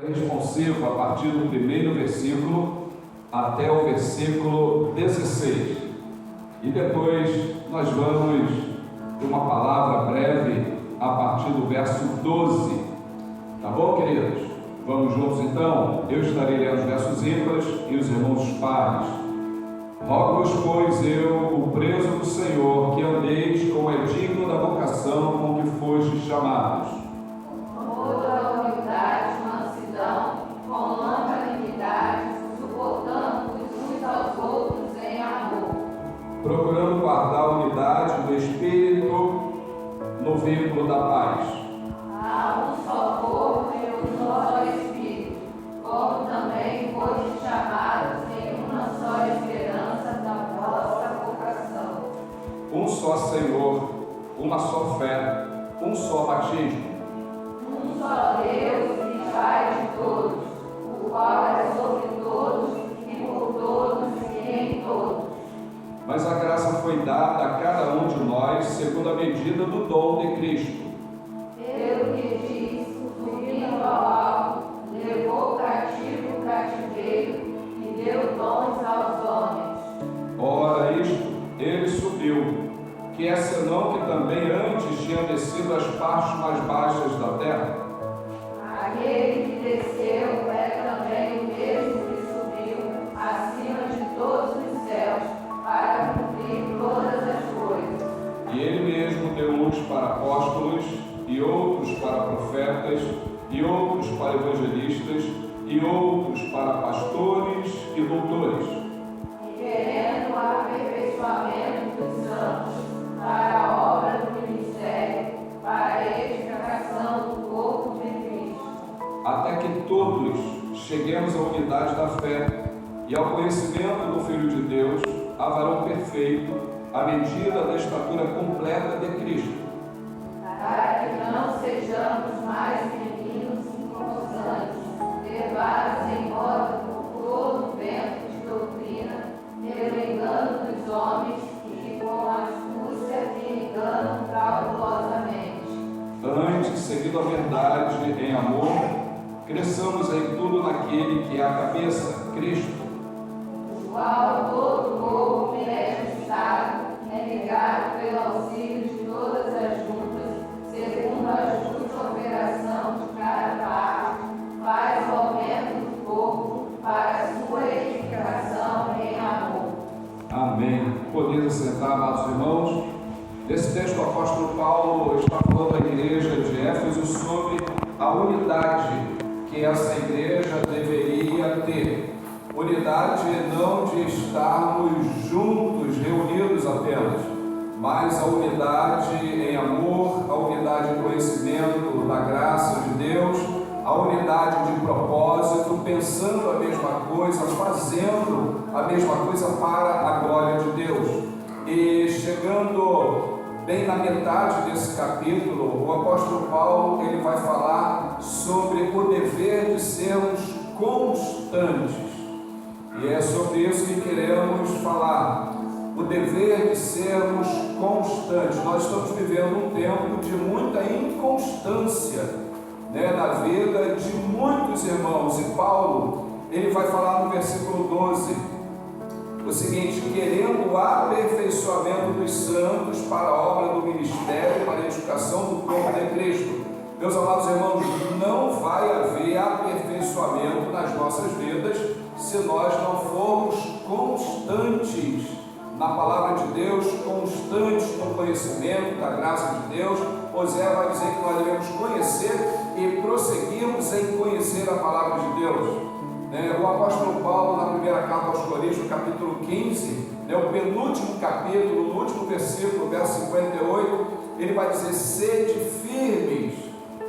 responsivo a partir do primeiro versículo até o versículo 16. E depois nós vamos de uma palavra breve a partir do verso 12. Tá bom, queridos? Vamos juntos então? Eu estarei lendo os versos ímpares e os irmãos os pares. Rogo-vos, pois, eu, o preso do Senhor, que andeis como é digno da vocação com que fostes chamados. Com toda humildade, mansidão, com longanimidade, suportando-vos uns aos outros em amor. Procurando guardar a unidade do Espírito no vínculo da paz. Há um só corpo e um só Espírito, como também fostes chamados em uma só esperança da vossa vocação. Um só Senhor, uma só fé, um só batismo. Um só Deus e Pai de todos, o qual é sobre todos e por todos e em todos. Mas a graça foi dada a cada um de nós segundo a medida do dom de Cristo. Pelo que diz, subindo ao alto, levou cativo o cativeiro e deu dons aos homens. Ora, isto, ele subiu, que é senão que também antes tinham descido as partes mais baixas da terra. Aquele que desceu é também o mesmo que subiu acima de todos os céus, para cumprir todas as coisas. E ele mesmo deu uns para apóstolos, e outros para profetas, e outros para evangelistas, e outros para pastores e doutores. E querendo o aperfeiçoamento dos santos, para a obra do ministério, para a edificação do corpo de Cristo. Até que todos cheguemos à unidade da fé e ao conhecimento do Filho de Deus, a varão perfeito, à medida da estatura completa de Cristo. Para que não sejamos mais meninos inconstantes, levados em moda por todo o vento de doutrina, pelo engano dos homens que com astúcia se enganam fraudulosamente. Antes, seguindo a verdade em amor, cresçamos em tudo naquele que é a cabeça, Cristo, O qual todo o corpo é ajustado, é ligado pelo auxílio de todas as juntas, segundo a justa operação de cada parte, faz o aumento do corpo para a sua edificação em amor. Amém. Podemos sentar, amados irmãos. Nesse texto, o apóstolo Paulo está falando à igreja de Éfeso sobre a unidade que essa igreja deveria ter. Unidade não de estarmos juntos, reunidos apenas, mas a unidade em amor, a unidade em conhecimento da graça de Deus, a unidade de propósito, pensando a mesma coisa, fazendo a mesma coisa para a glória de Deus. E chegando bem na metade desse capítulo, o apóstolo Paulo ele vai falar sobre o dever de sermos constantes. E é sobre isso que queremos falar, o dever de sermos constantes. Nós estamos vivendo um tempo de muita inconstância, na vida de muitos irmãos. E Paulo, ele vai falar no versículo 12, o seguinte: querendo o aperfeiçoamento dos santos para a obra do ministério, para a edificação do corpo de Cristo. Meus amados irmãos, não vai haver aperfeiçoamento nas nossas vidas se nós não formos constantes na palavra de Deus, constantes no conhecimento da graça de Deus. Osé vai dizer que nós devemos conhecer e prosseguirmos em conhecer a palavra de Deus. O apóstolo Paulo, na primeira carta aos Coríntios, no capítulo 15, o penúltimo capítulo, no último versículo, verso 58, ele vai dizer: sede firmes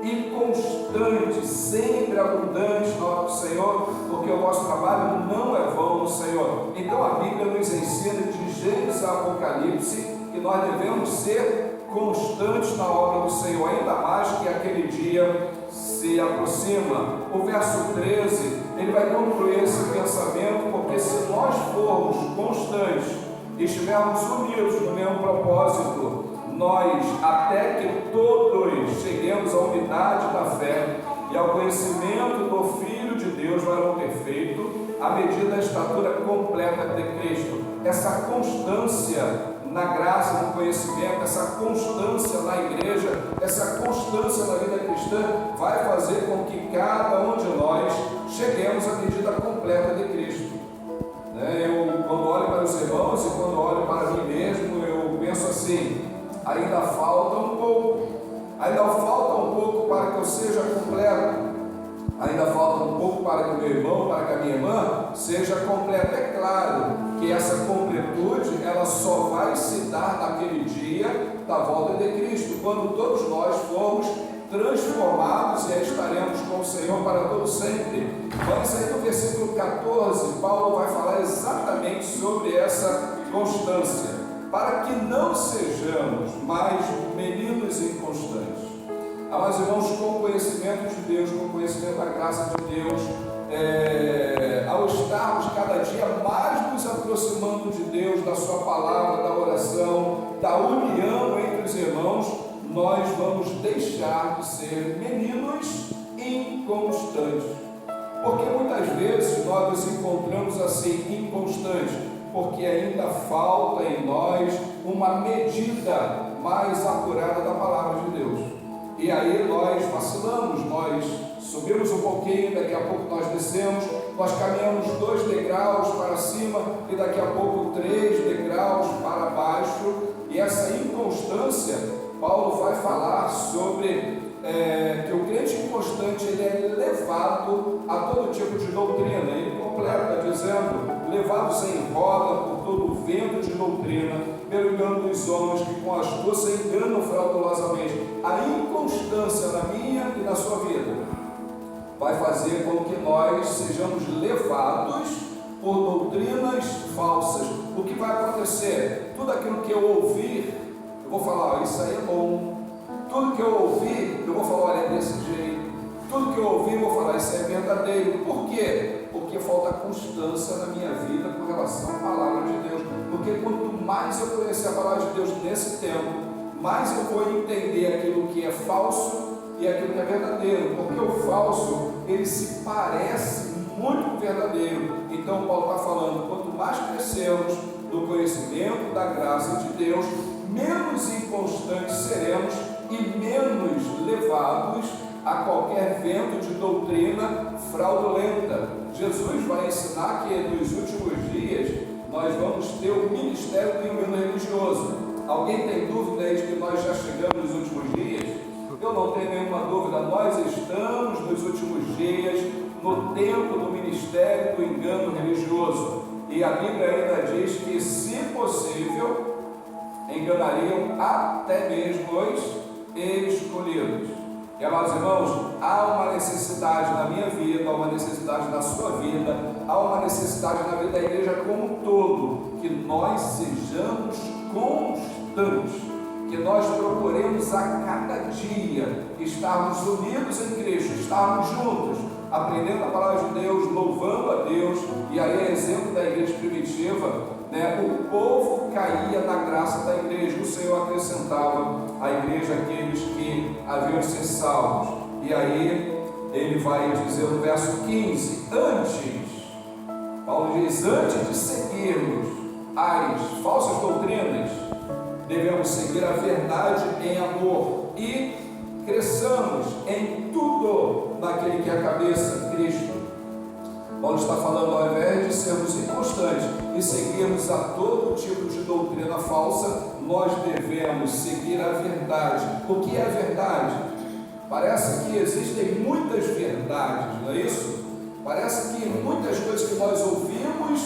e constantes, sempre abundantes na obra do Senhor, porque o nosso trabalho não é vão no Senhor. Então a Bíblia nos ensina de Gênesis a Apocalipse que nós devemos ser constantes na obra do Senhor, ainda mais que aquele dia se aproxima. O verso 13, ele vai concluir esse pensamento, porque se nós formos constantes e estivermos unidos no mesmo propósito, nós, até que todos cheguemos à unidade da fé e ao conhecimento do Filho de Deus, varão perfeito, à medida da estatura completa de Cristo. Essa constância na graça, no conhecimento, essa constância na igreja, essa constância na vida cristã vai fazer com que cada um de nós cheguemos à medida completa de Cristo. Eu, quando olho para os irmãos e quando olho para mim mesmo, eu penso assim: ainda falta um pouco, ainda falta um pouco para que eu seja completo. Ainda falta um pouco para que o meu irmão, para que a minha irmã seja completa. É claro que essa completude, ela só vai se dar naquele dia da volta de Cristo, quando todos nós formos transformados e estaremos com o Senhor para todo sempre. Mas aí no versículo 14, Paulo vai falar exatamente sobre essa constância, para que não sejamos mais meninos inconstantes. Mas irmãos, com o conhecimento de Deus, com o conhecimento da graça de Deus, ao estarmos cada dia mais nos aproximando de Deus, da sua palavra, da oração, da união entre os irmãos, nós vamos deixar de ser meninos inconstantes. Porque muitas vezes nós nos encontramos assim, inconstantes, porque ainda falta em nós uma medida mais acurada da palavra de Deus. E aí nós vacilamos, nós subimos um pouquinho, daqui a pouco nós descemos, nós caminhamos 2 degraus para cima e daqui a pouco 3 degraus para baixo. E essa inconstância, Paulo vai falar sobre que o crente inconstante ele é levado a todo tipo de doutrina. Ele completa dizendo: levados em roda por todo o vento de doutrina, pelo engano dos homens que com astúcia enganam fraudulosamente. A inconstância na minha e na sua vida vai fazer com que nós sejamos levados por doutrinas falsas. O que vai acontecer? Tudo aquilo que eu ouvir, eu vou falar: isso aí é bom. Tudo que eu ouvir, eu vou falar: olha, é desse jeito. Tudo que eu ouvir, eu vou falar: isso é verdadeiro. Por quê? Porque falta constância na minha vida com relação à palavra de Deus. Porque quanto mais eu conhecer a palavra de Deus nesse tempo, mais eu vou entender aquilo que é falso e aquilo que é verdadeiro. Porque o falso, ele se parece muito com o verdadeiro. Então Paulo está falando: quanto mais crescemos no conhecimento da graça de Deus, menos inconstantes seremos e menos levados a qualquer vento de doutrina fraudulenta. Jesus vai ensinar que nos últimos dias nós vamos ter o ministério do engano religioso. Alguém tem dúvida aí de que nós já chegamos nos últimos dias? Eu não tenho nenhuma dúvida, nós estamos nos últimos dias no tempo do ministério do engano religioso. E a Bíblia ainda diz que, se possível, enganariam até mesmo os escolhidos. E, amados irmãos, há uma necessidade na minha vida, há uma necessidade na sua vida, há uma necessidade na vida da igreja como um todo, que nós sejamos constantes, que nós procuremos a cada dia estarmos unidos em Cristo, estarmos juntos, aprendendo a palavra de Deus, louvando a Deus. E aí, exemplo da igreja primitiva, o povo caía na graça da igreja, o Senhor acrescentava à igreja aqueles que haviam de ser salvos. E aí ele vai dizer no verso 15: Paulo diz, antes de seguirmos as falsas doutrinas, devemos seguir a verdade em amor e cresçamos em tudo naquele que é a cabeça, Cristo. Paulo está falando, ao invés de sermos inconstantes e seguirmos a todo tipo de doutrina falsa, nós devemos seguir a verdade. O que é a verdade? Parece que existem muitas verdades, não é isso? Parece que muitas coisas que nós ouvimos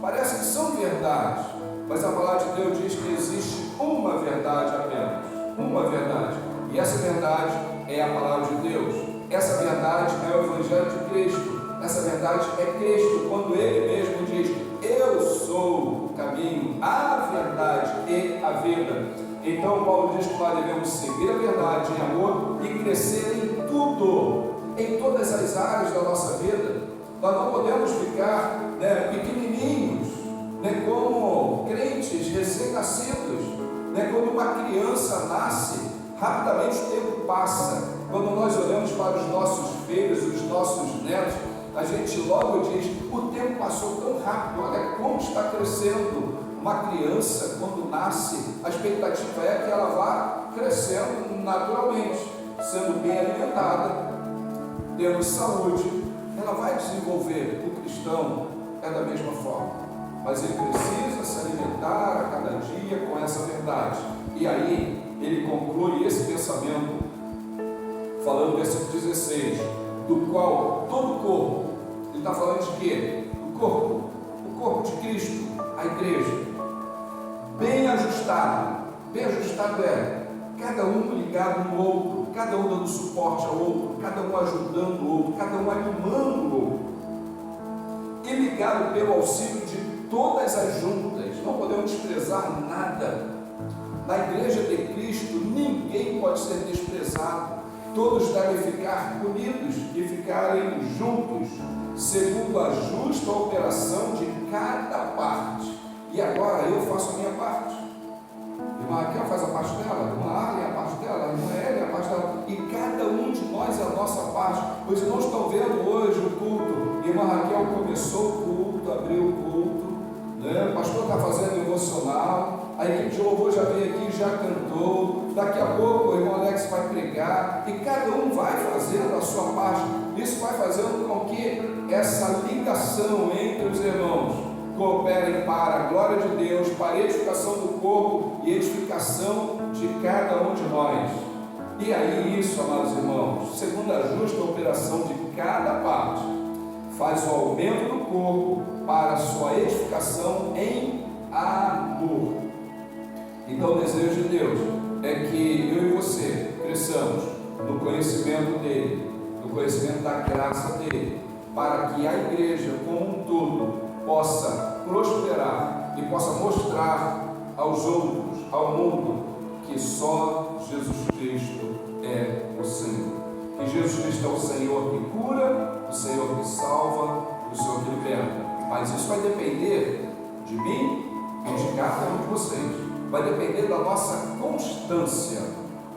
parece que são verdades, mas a palavra de Deus diz que existe uma verdade apenas, uma verdade, e essa verdade é a palavra de Deus. Essa verdade é o Evangelho de Cristo. Essa verdade é Cristo, quando Ele mesmo diz: eu sou o caminho, a verdade e a vida. Então Paulo diz que nós devemos seguir a verdade em amor e crescer em tudo, em todas as áreas da nossa vida. Nós não podemos ficar pequenininhos, como crentes recém-nascidos. Quando uma criança nasce, rapidamente o tempo passa. Quando nós olhamos para os nossos filhos, os nossos netos, a gente logo diz: o tempo passou tão rápido, olha como está crescendo. Uma criança, quando nasce, a expectativa é que ela vá crescendo naturalmente, sendo bem alimentada, tendo saúde, ela vai desenvolver. O cristão é da mesma forma, mas ele precisa se alimentar a cada dia com essa verdade. E aí ele conclui esse pensamento falando no versículo 16, do qual todo o corpo, ele está falando de quê? O corpo de Cristo, a igreja, bem ajustado é cada um ligado no outro, cada um dando suporte ao outro, cada um ajudando o outro, cada um animando o outro, e ligado pelo auxílio de todas as juntas. Não podemos desprezar nada. Na igreja de Cristo ninguém pode ser desprezado. Todos devem ficar unidos e ficarem juntos, segundo a justa operação de cada parte. E agora eu faço a minha parte. Irmã Raquel faz a parte dela, irmã Arlen a parte dela, irmã Elia a parte dela, e cada um de nós a nossa parte. Os irmãos estão vendo hoje o culto. Irmã Raquel começou o culto, abriu o culto, né? O pastor está fazendo devocional, a equipe de louvor já veio aqui, já cantou. Daqui a pouco o irmão Alex vai pregar, e cada um vai fazendo a sua parte. Isso vai fazendo com que essa ligação entre os irmãos cooperem para a glória de Deus, para a edificação do corpo e edificação de cada um de nós. E aí isso, amados irmãos, segundo a justa operação de cada parte, faz o aumento do corpo para a sua edificação em amor. Então o desejo de Deus é que eu e você cresçamos no conhecimento dele, no conhecimento da graça dele, para que a igreja como um todo possa prosperar e possa mostrar aos outros, ao mundo, que só Jesus Cristo é o Senhor. Que Jesus Cristo é o Senhor que cura, o Senhor que salva, o Senhor que liberta. Mas isso vai depender de mim e de cada um de vocês. Vai depender da nossa constância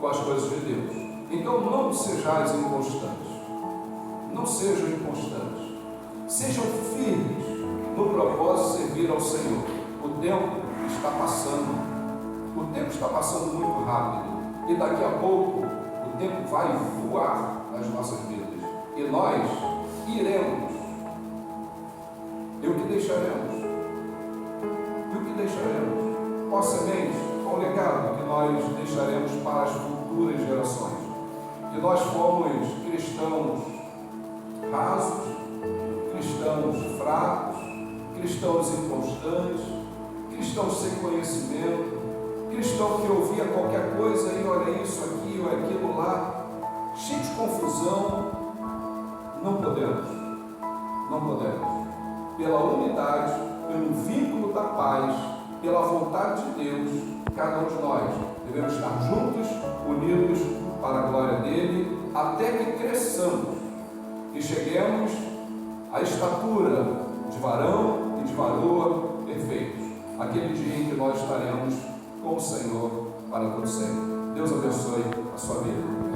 com as coisas de Deus. Então não sejais inconstantes. Não sejam inconstantes. Sejam firmes no propósito de servir ao Senhor. O tempo está passando. O tempo está passando muito rápido. E daqui a pouco o tempo vai voar nas nossas vidas. E nós iremos. E o que deixaremos? E o que deixaremos? Qual semente, qual legado que nós deixaremos para as futuras gerações? Que nós fomos cristãos rasos, cristãos fracos, cristãos inconstantes, cristãos sem conhecimento, cristão que ouvia qualquer coisa e olha isso aqui ou aquilo lá, cheio de confusão. Não podemos. Pela unidade, pelo vínculo da paz, pela vontade de Deus, cada um de nós devemos estar juntos, unidos para a glória dele, até que cresçamos e cheguemos à estatura de varão e de varoa perfeitos, aquele dia em que nós estaremos com o Senhor para todo sempre. Deus abençoe a sua vida.